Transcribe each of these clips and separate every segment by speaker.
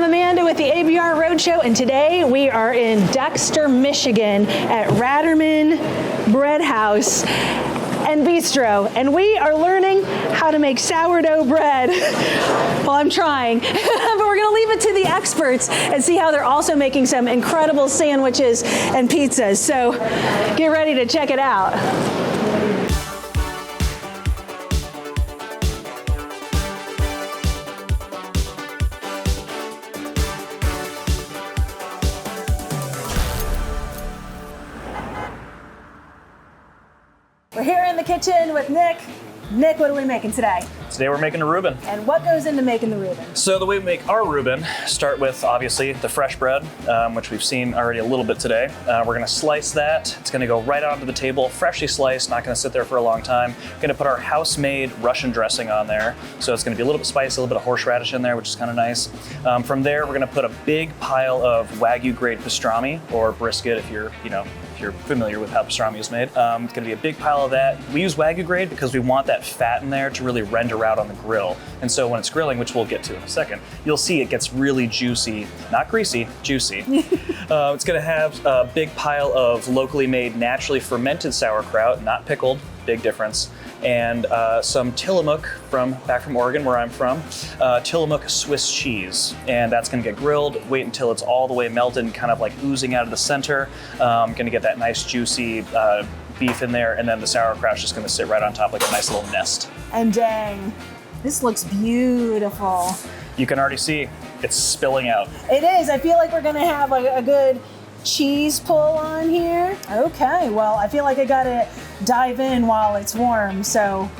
Speaker 1: I'm Amanda with the ABR Roadshow, and today we are in Dexter, Michigan at Raterman Bread House and Bistro, and we are learning how to make sourdough bread. Well, I'm trying, but we're gonna leave it to the experts and see how they're also making some incredible sandwiches and pizzas. So get ready to check it out. We're here in the kitchen with Nick. Nick, what are we making today?
Speaker 2: Today we're making a Reuben.
Speaker 1: And what goes into making the Reuben?
Speaker 2: So the way we make our Reuben, start with obviously the fresh bread, which we've seen already a little bit today. We're gonna slice that. It's gonna go right onto the table, freshly sliced, not gonna sit there for a long time. We're gonna put our house-made Russian dressing on there. So it's gonna be a little bit spicy, a little bit of horseradish in there, which is kind of nice. From there, we're gonna put a big pile of Wagyu grade pastrami, or brisket if you're familiar with how pastrami is made. It's gonna be a big pile of that. We use Wagyu grade because we want that fat in there to really render out on the grill. And so when it's grilling, which we'll get to in a second, you'll see it gets really juicy, not greasy, juicy. It's gonna have a big pile of locally made, naturally fermented sauerkraut, not pickled, big difference, and some Tillamook back from Oregon, where I'm from, Tillamook Swiss cheese. And that's gonna get grilled, wait until it's all the way melted and kind of like oozing out of the center. Gonna get that nice juicy beef in there, and then the sauerkraut's just gonna sit right on top like a nice little nest.
Speaker 1: And dang, this looks beautiful.
Speaker 2: You can already see it's spilling out.
Speaker 1: It is. I feel like we're gonna have a good cheese pull on here. Okay, well, I feel like I gotta dive in while it's warm, so.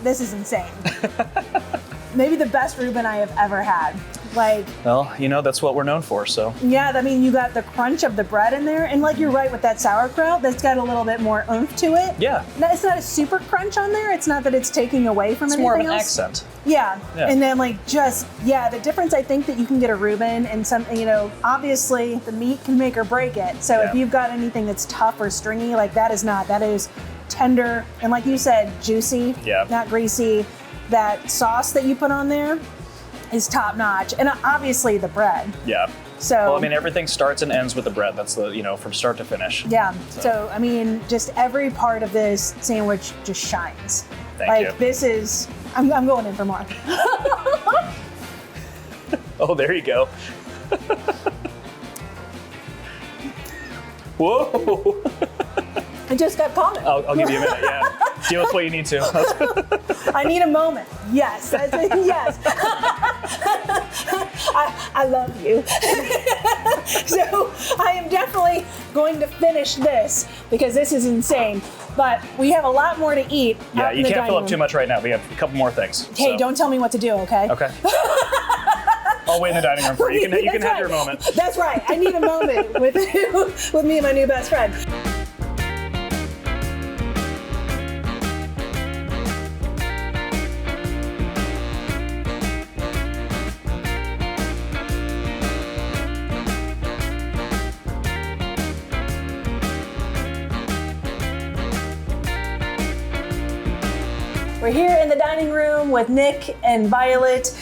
Speaker 1: This is insane. Maybe the best Reuben I have ever had. Like,
Speaker 2: well, you know, that's what we're known for, so.
Speaker 1: Yeah, I mean, you got the crunch of the bread in there, and like you're right with that sauerkraut, that's got a little bit more oomph to it.
Speaker 2: Yeah.
Speaker 1: It's not a super crunch on there. It's not that it's taking away from anything else.
Speaker 2: It's more of an accent.
Speaker 1: Yeah. And then like the difference I think that you can get a Reuben and some, obviously the meat can make or break it. So if you've got anything that's tough or stringy, like that is tender, and like you said, juicy, not greasy. That sauce that you put on there is top notch, and obviously the bread.
Speaker 2: Yeah.
Speaker 1: So,
Speaker 2: well, I mean, everything starts and ends with the bread. That's from start to finish.
Speaker 1: Yeah. So I mean, just every part of this sandwich just shines.
Speaker 2: Thank you.
Speaker 1: This is, I'm going in for more.
Speaker 2: Oh, there you go. Whoa.
Speaker 1: I just got caught.
Speaker 2: I'll give you a minute, yeah. Deal with what you need to.
Speaker 1: I need a moment. Yes. Yes. I love you. So I am definitely going to finish this because this is insane. But we have a lot more to eat.
Speaker 2: Yeah, you can't fill up too much right now. We have a couple more things.
Speaker 1: Hey, don't tell me what to do, okay?
Speaker 2: Okay. I'll wait in the dining room for you. You can have your moment.
Speaker 1: That's right. I need a moment with me and my new best friend. We're here in the dining room with Nick and Violet.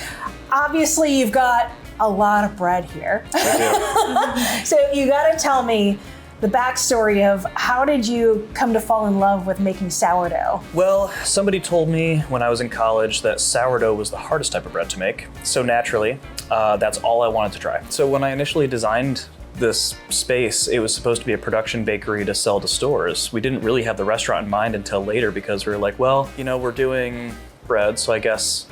Speaker 1: Obviously, you've got a lot of bread here.
Speaker 2: I do.
Speaker 1: So you gotta tell me the backstory of how did you come to fall in love with making sourdough?
Speaker 2: Well, somebody told me when I was in college that sourdough was the hardest type of bread to make. So naturally, that's all I wanted to try. So when I initially designed this space, it was supposed to be a production bakery to sell to stores. We didn't really have the restaurant in mind until later because we were like, well, we're doing bread, so I guess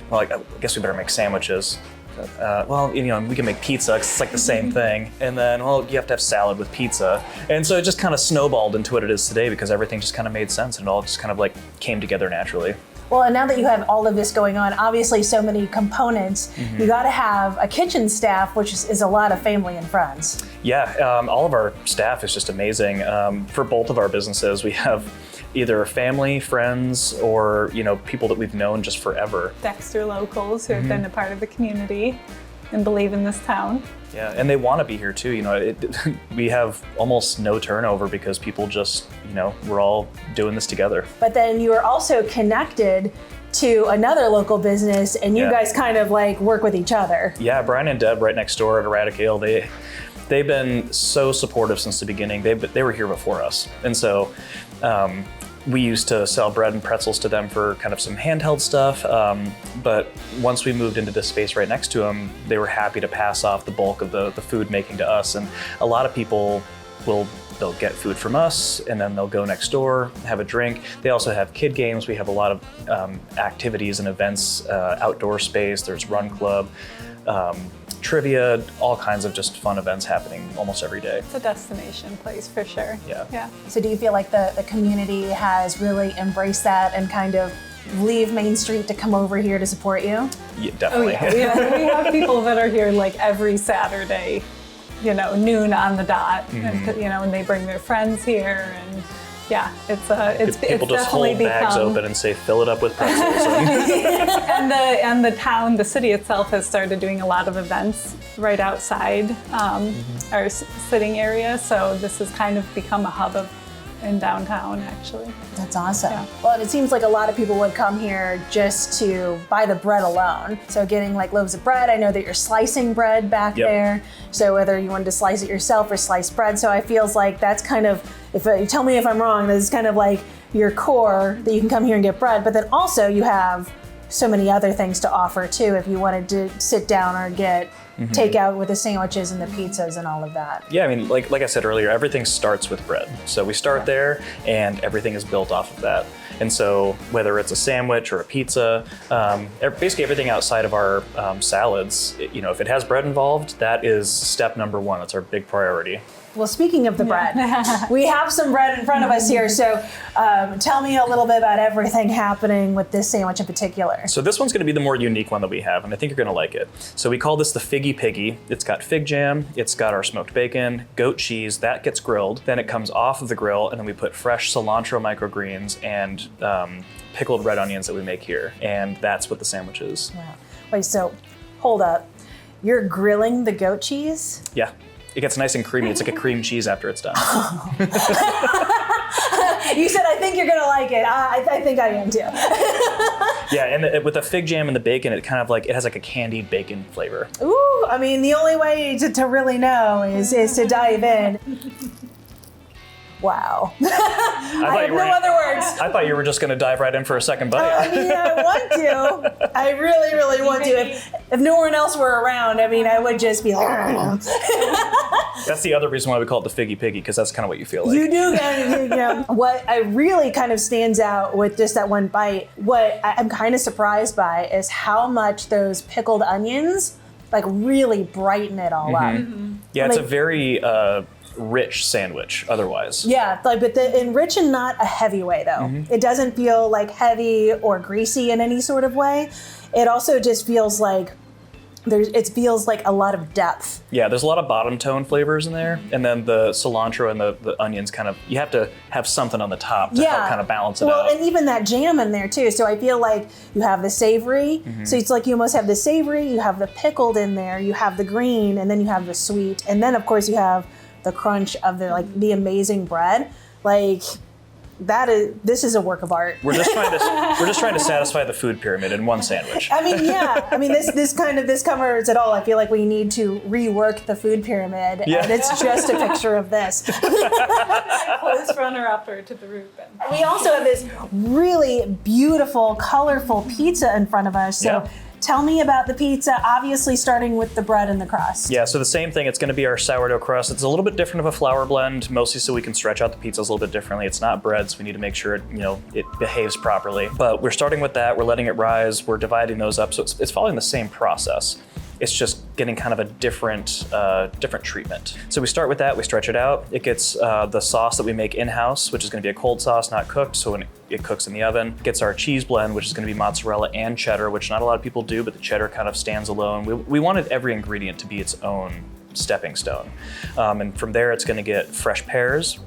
Speaker 2: we better make sandwiches. We can make pizza 'cause it's like the same thing. And then, you have to have salad with pizza. And so it just kind of snowballed into what it is today because everything just kind of made sense and it all just kind of like came together naturally.
Speaker 1: Well, and now that you have all of this going on, obviously so many components, you got to have a kitchen staff, which is a lot of family and friends.
Speaker 2: Yeah, all of our staff is just amazing. For both of our businesses, we have either family, friends, or people that we've known just forever.
Speaker 3: Dexter locals who have been a part of the community and believe in this town.
Speaker 2: Yeah, and they want to be here too. We have almost no turnover because people just, we're all doing this together.
Speaker 1: But then you are also connected to another local business, and you
Speaker 2: Yeah.
Speaker 1: guys kind of like work with each other.
Speaker 2: Yeah, Brian and Deb right next door at Eradicale, they've been so supportive since the beginning. They were here before us. And so we used to sell bread and pretzels to them for kind of some handheld stuff. But once we moved into this space right next to them, they were happy to pass off the bulk of the food making to us. And a lot of people they'll get food from us, and then they'll go next door, have a drink. They also have kid games. We have a lot of activities and events, outdoor space. There's Run Club, trivia, all kinds of just fun events happening almost every day.
Speaker 3: It's a destination place for sure.
Speaker 2: Yeah.
Speaker 1: So do you feel like the community has really embraced that and kind of leave Main Street to come over here to support you?
Speaker 2: Yeah,
Speaker 3: Oh
Speaker 2: definitely.
Speaker 3: yeah, we have people that are here like every Saturday, noon on the dot, and they bring their friends here, and yeah, it's
Speaker 2: People just
Speaker 3: definitely
Speaker 2: hold bags
Speaker 3: become,
Speaker 2: open and say, fill it up with pretzels.
Speaker 3: and the city itself has started doing a lot of events right outside our sitting area, so this has kind of become a hub in downtown, actually.
Speaker 1: That's awesome.
Speaker 3: Yeah.
Speaker 1: Well, and it seems like a lot of people would come here just to buy the bread alone. So getting like loaves of bread, I know that you're slicing bread back
Speaker 2: Yep.
Speaker 1: there. So whether you wanted to slice it yourself or slice bread. So I feels like that's kind of, if you tell me if I'm wrong, this is kind of like your core that you can come here and get bread. But then also you have so many other things to offer too if you wanted to sit down or get takeout with the sandwiches and the pizzas and all of that.
Speaker 2: Yeah, I mean, like I said earlier, everything starts with bread. So we start there, and everything is built off of that. And so whether it's a sandwich or a pizza, basically everything outside of our salads, if it has bread involved, that is step number one. That's our big priority.
Speaker 1: Well, speaking of the bread, we have some bread in front of us here. So tell me a little bit about everything happening with this sandwich in particular.
Speaker 2: So this one's going to be the more unique one that we have, and I think you're going to like it. So we call this the Figgy Piggy. It's got fig jam, it's got our smoked bacon, goat cheese, that gets grilled. Then it comes off of the grill, and then we put fresh cilantro microgreens and pickled red onions that we make here. And that's what the sandwich is.
Speaker 1: Wow. Wait, so hold up. You're grilling the goat cheese?
Speaker 2: Yeah. It gets nice and creamy. It's like a cream cheese after it's done.
Speaker 1: You said, I think you're going to like it. I think I am too.
Speaker 2: Yeah, and with the fig jam and the bacon, it kind of it has like a candied bacon flavor.
Speaker 1: Ooh, I mean, the only way to really know is to dive in. Wow. I have no other words.
Speaker 2: I thought you were just going to dive right in for a second bite.
Speaker 1: I mean, I want to. I really, really want to. If no one else were around, I mean, I would just be like,
Speaker 2: That's the other reason why we call it the Figgy Piggy, because that's kind of what you feel like.
Speaker 1: you do kind of. What I really kind of stands out with just that one bite, what I'm kind of surprised by is how much those pickled onions like really brighten it all up.
Speaker 2: Yeah, it's a
Speaker 1: like-
Speaker 2: very rich sandwich otherwise.
Speaker 1: Yeah, but in rich and not a heavy way though. It doesn't feel like heavy or greasy in any sort of way. It also just feels like it feels like a lot of depth.
Speaker 2: Yeah, there's a lot of bottom tone flavors in there, and then the cilantro and the onions you have to have something on the top to help kind of balance it out.
Speaker 1: Well, and even that jam in there too. So I feel like you have the savory. So it's like you almost have the savory, you have the pickled in there, you have the green, and then you have the sweet, and then of course you have the crunch of the amazing bread. Like this is a work of art.
Speaker 2: We're just trying to satisfy the food pyramid in one sandwich.
Speaker 1: I mean, yeah. I mean, this covers it all. I feel like we need to rework the food pyramid,
Speaker 2: Yeah.
Speaker 1: and it's just a picture of this.
Speaker 3: Close runner-upper to the Reuben.
Speaker 1: We also have this really beautiful, colorful pizza in front of us. So
Speaker 2: Yeah.
Speaker 1: tell me about the pizza, obviously starting with the bread and the crust.
Speaker 2: Yeah, so the same thing. It's going to be our sourdough crust. It's a little bit different of a flour blend, mostly so we can stretch out the pizzas a little bit differently. It's not bread, so we need to make sure it behaves properly. But we're starting with that. We're letting it rise. We're dividing those up, so it's following the same process. It's just getting kind of a different treatment. So we start with that, we stretch it out. It gets the sauce that we make in-house, which is gonna be a cold sauce, not cooked, so when it cooks in the oven. It gets our cheese blend, which is gonna be mozzarella and cheddar, which not a lot of people do, but the cheddar kind of stands alone. We wanted every ingredient to be its own stepping stone. And from there, it's gonna get fresh pears,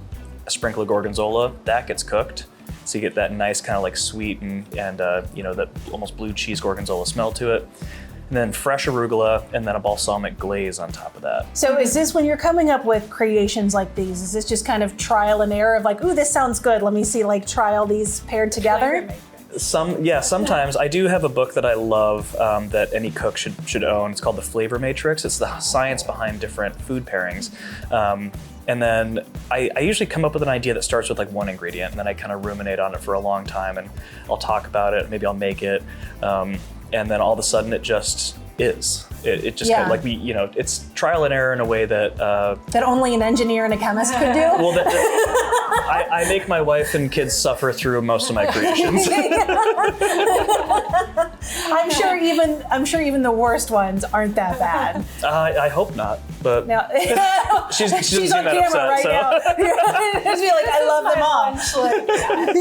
Speaker 2: a sprinkle of gorgonzola, that gets cooked. So you get that nice kind of like sweet and that almost blue cheese gorgonzola smell to it. And then fresh arugula, and then a balsamic glaze on top of that.
Speaker 1: So is this, when you're coming up with creations like these, is this just kind of trial and error of like, ooh, this sounds good, let me see, like try all these paired together?
Speaker 2: Sometimes I do have a book that I love that any cook should own. It's called The Flavor Matrix. It's the science behind different food pairings. And then I usually come up with an idea that starts with like one ingredient, and then I kind of ruminate on it for a long time, and I'll talk about it. Maybe I'll make it, and then all of a sudden it just is. It just kind of like it's trial and error in a way that
Speaker 1: that only an engineer and a chemist could do.
Speaker 2: Well, I make my wife and kids suffer through most of my creations.
Speaker 1: I'm sure even the worst ones aren't that bad.
Speaker 2: I hope not, but
Speaker 1: No.
Speaker 2: she's
Speaker 1: on camera
Speaker 2: upset,
Speaker 1: right
Speaker 2: so.
Speaker 1: now. Just be like, I love them all.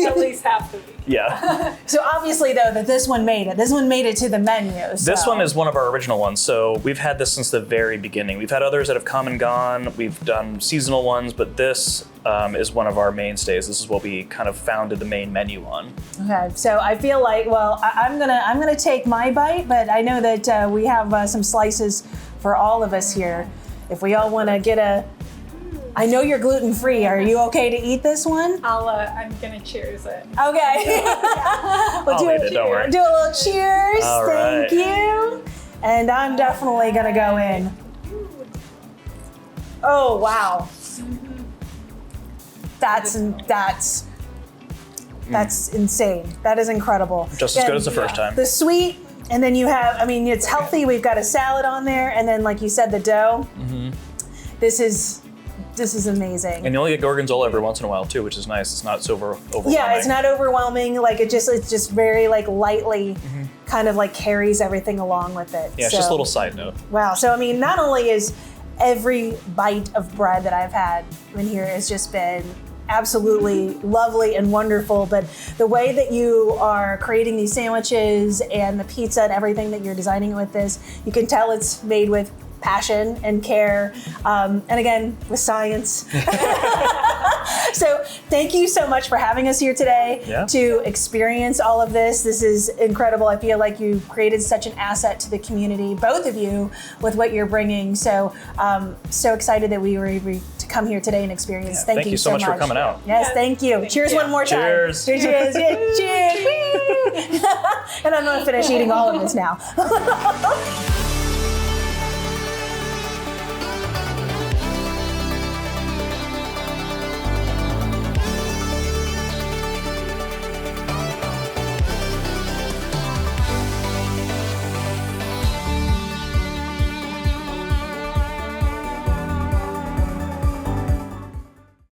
Speaker 3: At least half the week.
Speaker 2: Yeah.
Speaker 1: So obviously, though, that this one made it. This one made it to the menu. So.
Speaker 2: This one is one of our original ones, so we've had this since the very beginning. We've had others that have come and gone. We've done seasonal ones, but this is one of our mainstays. This is what we kind of founded the main menu on. Okay,
Speaker 1: so I feel like, well, I'm gonna take my bite, but I know that we have some slices for all of us here. If we all want to get a. I know you're gluten-free. Are you okay to eat this one?
Speaker 3: I'm gonna cheers it.
Speaker 1: Okay.
Speaker 2: I'll eat it, don't worry.
Speaker 1: Do a little cheers.
Speaker 2: All right.
Speaker 1: Thank you. And I'm definitely gonna go in. Oh wow. That's insane. That is incredible.
Speaker 2: Just as good as the first time.
Speaker 1: The sweet, and then you have. I mean, it's healthy. We've got a salad on there, and then, like you said, the dough. Mm-hmm. This is amazing.
Speaker 2: And you only get gorgonzola every once in a while too, which is nice. It's not so overwhelming.
Speaker 1: Yeah, it's not overwhelming. Like it's just very like lightly, kind of like carries everything along with it.
Speaker 2: Yeah, it's just a little side note.
Speaker 1: Wow. So I mean, not only is every bite of bread that I've had in here has just been absolutely lovely and wonderful, but the way that you are creating these sandwiches and the pizza and everything that you're designing with this, you can tell it's made with passion and care, and again, with science. So thank you so much for having us here today to experience all of this. This is incredible. I feel like you created such an asset to the community, both of you, with what you're bringing. So so excited that we were able to come here today and experience. Thank you so much
Speaker 2: for coming out.
Speaker 1: Yes, thank you. Cheers one more time.
Speaker 2: Cheers.
Speaker 1: Cheers. Cheers. And I'm going to finish eating all of this now.